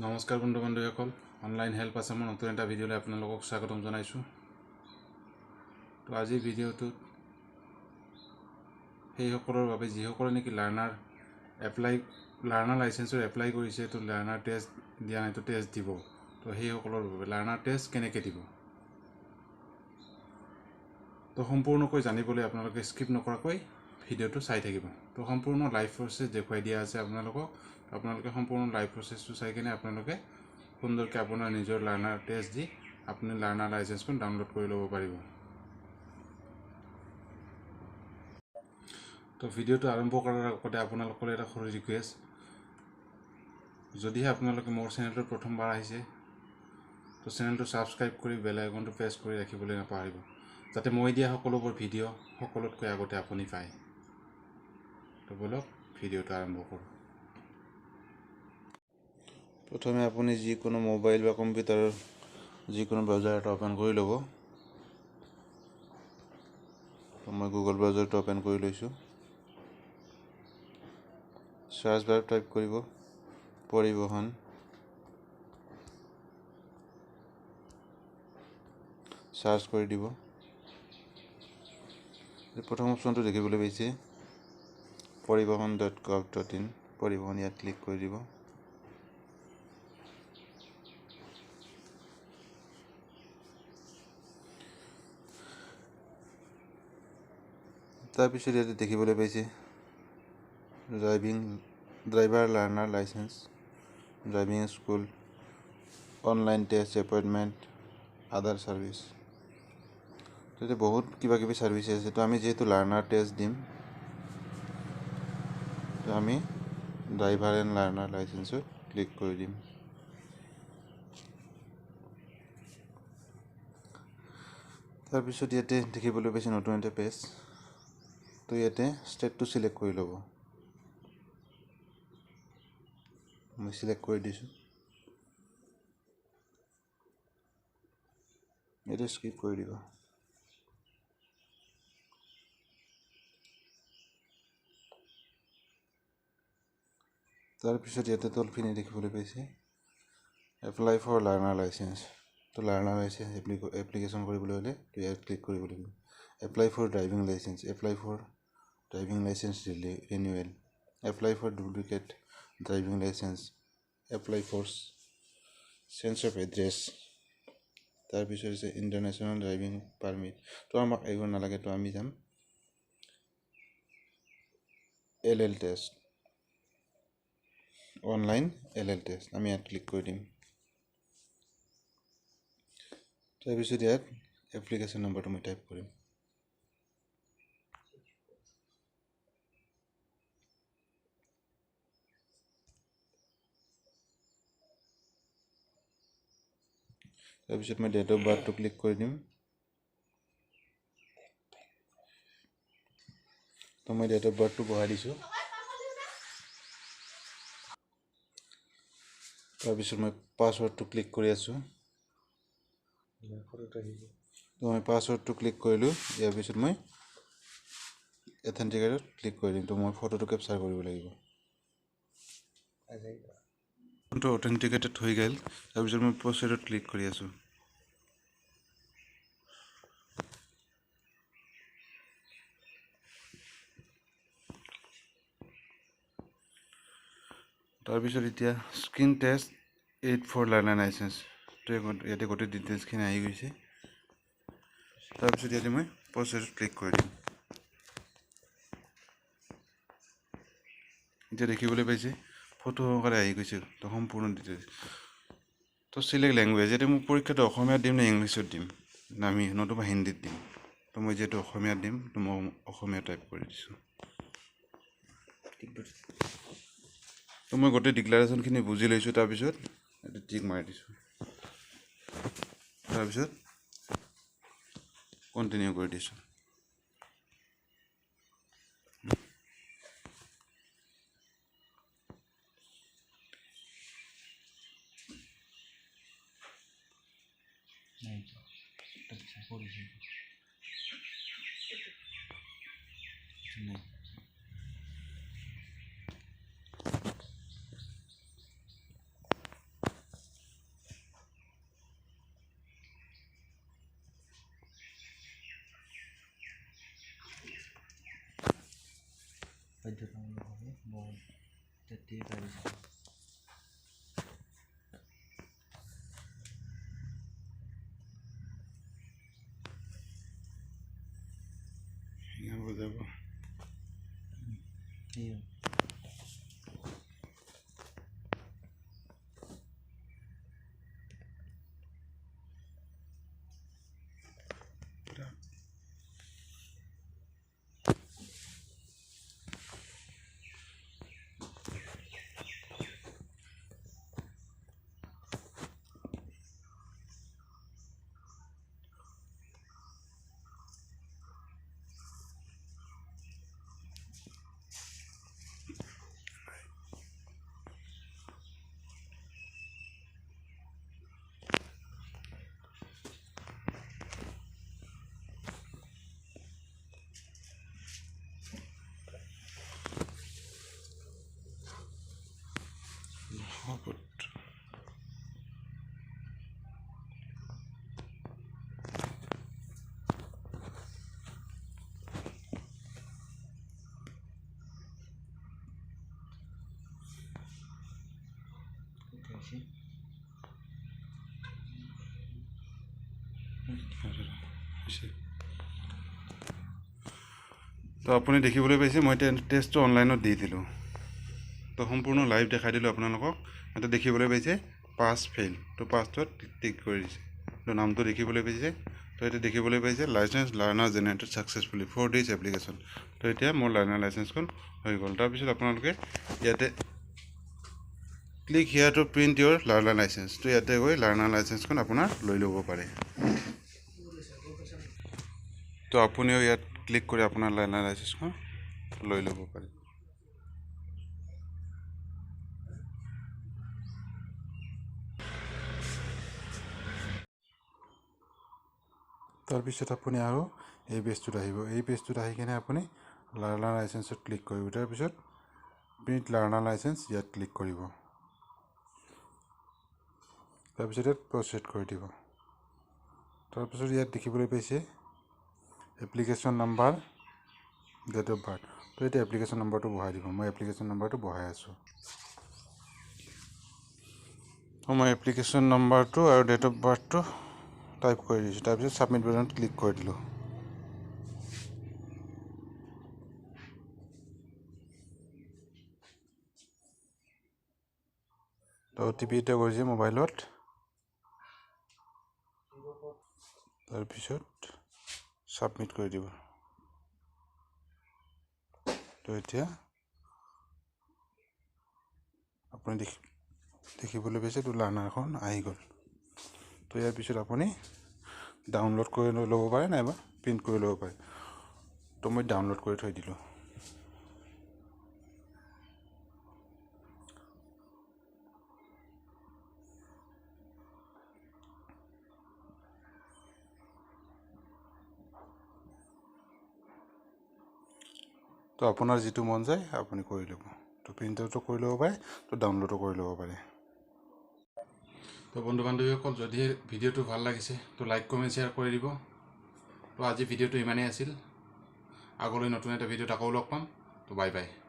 নমস্কাৰ বন্ধু বান্ধৱীসকল, online help আছামৰ নতুন এটা ভিডিঅ'লৈ আপোনালোকক স্বাগতম জনাইছোঁ। তো আজিৰ ভিডিঅ'টোত সেইসকলৰ বাবে যিসকলে নেকি লাৰ্ণাৰ লাইচেন্সৰ এপ্লাই কৰিছে, তো লাৰ্ণাৰ টেষ্ট দিয়া নাই, তো টেষ্ট দিব। তো সেইসকলৰ বাবে লাৰ্ণাৰ টেষ্ট কেনেকৈ দিব, তো সম্পূৰ্ণকৈ জানিবলৈ আপোনালোকে স্কিপ নকৰাকৈ ভিডিঅ'টো চাই থাকিব। তো সম্পূৰ্ণ লাইভ প্ৰচেছ দেখুৱাই দিয়া আছে আপোনালোকে সম্পূৰ্ণ লাইভ প্ৰচেছটো চাই কিনে আপোনালোকে সুন্দৰকৈ আপোনাৰ নিজৰ লাৰ্ণাৰ টেষ্ট দি আপুনি লাৰ্ণাৰ লাইচেন্সখন ডাউনলোড কৰি ল'ব পাৰিব। তো ভিডিঅ'টো আৰম্ভ কৰাৰ আগতে আপোনালোকৰ এটা সৰু ৰিকুৱেষ্ট, যদিহে আপোনালোকে মোৰ চেনেলটোত প্ৰথমবাৰ আহিছে, তো চেনেলটো ছাবস্ক্ৰাইব কৰি বেল আইকনটো প্ৰেছ কৰি ৰাখিবলৈ নাপাহৰিব, যাতে মই দিয়া সকলোবোৰ ভিডিঅ' সকলোতকৈ আগতে আপুনি পায়। তো বলক ভিডিঅ'টো আৰম্ভ কৰোঁ। প্ৰথমে আপুনি যিকোনো মোবাইল বা কম্পিউটাৰৰ যিকোনো ব্ৰাউজাৰ এটা অ'পেন কৰি ল'ব। মই গুগল ব্ৰাউজাৰটো অ'পেন কৰি লৈছোঁ। সাৰ্চ বাৰ টাইপ কৰিব পৰিবহণ, সাৰ্চ কৰি দিব। প্ৰথম অপশ্যনটো দেখিবলৈ পাইছে পৰিবহণ.gov.in, পৰিবহণ, ইয়াত ক্লিক কৰি দিব। তাৰপিছত ইয়াতে দেখিবলৈ পাইছে driver learner licence, driving school, online test, appointment, আদাৰ ছাৰ্ভিচ। তাতে বহুত কিবা কিবি ছাৰ্ভিচ আছে। তো আমি যিহেতু লাৰ্ণাৰ টেষ্ট দিম, তো আমি ড্ৰাইভাৰ এণ্ড লাৰ্ণাৰ লাইচেন্সত ক্লিক কৰি দিম। তাৰপিছত ইয়াতে দেখিবলৈ পাইছে নতুন এটা পেজ। তো ইয়াতে ষ্টেটটো চিলেক্ট কৰি ল'ব। মই চিলেক্ট কৰি দিছোঁ। ইয়াতে স্কিপ কৰি দিব। তাৰপিছত ইয়াতে তলপিনে দেখিবলৈ পাইছে এপ্লাই ফৰ লাৰ্ণাৰ লাইচেন্স। তো লাৰ্ণাৰ লাইচেন্স এপ্লিকেশ্যন কৰিবলৈ হ'লে তো ইয়াত ক্লিক কৰিব লাগিব। Apply for driving license, apply for driving license renewal, apply for duplicate driving license, apply for change of address. তাৰপিছত হৈছে ইণ্টাৰনেশ্যনেল ড্ৰাইভিং পাৰ্মিট। তো আমাক এইবোৰ নালাগে, তো আমি যাম LL test, online LL test. আমি ইয়াত ক্লিক কৰি দিম। তাৰপিছত ইয়াত এপ্লিকেশ্যন নম্বৰটো মই টাইপ কৰিম। তাৰপিছত মই ডেট অফ বাৰ্থটো ক্লিক কৰি দিম। তো মই ডেট অফ বাৰ্থটো বহাই দিছোঁ। তাৰপিছত মই পাছৱৰ্ডটো ক্লিক কৰি আছোঁ। তো মই পাছৱৰ্ডটো ক্লিক কৰিলোঁ। ইয়াৰ পিছত মই অথেণ্টিকেটত ক্লিক কৰি দিম। তো মই ফটোটো কেপচাৰ কৰিব লাগিব। ফটো অথেণ্টিকেটেড হৈ গ'ল। তাৰপিছত মই প্ৰচেডত ক্লিক কৰি আছোঁ। তাৰপিছত এতিয়া screen test 8 for learner license, তো ইয়াতে গোটেই ডিটেইলছখিনি আহি গৈছে। তাৰপিছত ইয়াতে মই প্ৰচেছত ক্লিক কৰি দিম। এতিয়া দেখিবলৈ পাইছে ফটো সহকাৰে আহি গৈছে, তো সম্পূৰ্ণ ডিটেইলছ। তো চিলেক্ট লেংগুৱেজ, ইয়াতে মই পৰীক্ষাটো অসমীয়াত দিম নে ইংলিছত দিম, না আমি নতুবা হিন্দীত দিম। তো মই যিহেতু অসমীয়াত দিম, তো মই অসমীয়া টাইপ কৰি দিছোঁ। তো মই গোটেই ডিক্লাৰেশ্যনখিনি বুজি লৈছোঁ। তাৰপিছত এইটো টিক মাৰি দিছোঁ। তাৰপিছত কণ্টিনিউ কৰি দিছোঁ। এইটো ডাউনলোড হ'ব মই তেতিয়াই পাৰিছোঁ বুজাব তো আপুনি দেখিবলৈ পাইছে মই টেষ্টটো অনলাইনত দি দিলোঁ তো সম্পূৰ্ণ লাইভ দেখাই দিলোঁ আপোনালোকক এটা দেখিবলৈ পাইছে পাছ ফেইল তো পাছটোত টিক কৰি দিছে তো নামটো দেখিবলৈ পাইছে তো এতিয়া দেখিবলৈ পাইছে licence learner generated successfully 4 days application তো এতিয়া মোৰ লাৰ্ণাৰ লাইচেন্সখন হৈ গ'ল তাৰপিছত আপোনালোকে ইয়াতে ক্লিক হিয়াৰ টু প্ৰিণ্ট ইয়ৰ লাৰ্ণাৰ লাইচেন্স তো ইয়াতে গৈ লাৰ্ণাৰ লাইচেন্সখন আপোনাৰ লৈ ল'ব পাৰে তো আপুনিও ইয়াত ক্লিক কৰি আপোনাৰ লাৰ্ণাৰ লাইচেন্সখন লৈ ল'ব পাৰে তাৰপিছত আপুনি আৰু এই পেজটোত আহিব এই পেজটোত আহি কিনে আপুনি লাৰ্ণাৰ লাইচেন্সত ক্লিক কৰিব তাৰপিছত প্ৰিণ্ট লাৰ্ণাৰ লাইচেন্স ইয়াত ক্লিক কৰিব তাৰপিছত ইয়াত প্ৰচেছ কৰি দিব তাৰপিছত ইয়াত দেখিবলৈ পাইছে application number date of birth তো এতিয়া এপ্লিকেশ্যন নাম্বাৰটো বহাই দিব মই এপ্লিকেশ্যন নাম্বাৰটো বহাই আছোঁ মই এপ্লিকেশ্যন নাম্বাৰটো আৰু ডেট অফ বাৰ্থটো টাইপ কৰি দিছোঁ তাৰপিছত ছাবমিট বাটনত ক্লিক কৰি দিলোঁ OTP এটা কৰিছে মোবাইলত তাৰপিছত ছাবমিট কৰি দিব তো এতিয়া আপুনি দেখিবলৈ পাইছে তো লাৰ্ণাৰখন আহি গ'ল তো ইয়াৰ পিছত আপুনি ডাউনলোড কৰি ল'ব পাৰে নাইবা প্ৰিণ্ট কৰি ল'ব পাৰে তো মই ডাউনলোড কৰি থৈ দিলোঁ তো আপোনাৰ যিটো মন যায় আপুনি কৰি ল'ব তো প্ৰিণ্ট আউটো কৰি ল'ব পাৰে তো ডাউনলোডো কৰি ল'ব পাৰে তো বন্ধু বান্ধৱীসকল যদি ভিডিঅ'টো ভাল লাগিছে তো লাইক কমেণ্ট শ্বেয়াৰ কৰি দিব তো আজি ভিডিঅ'টো ইমানেই আছিল আগলৈ নতুন এটা ভিডিঅ'ত আকৌ লগ পাম তো বাই বাই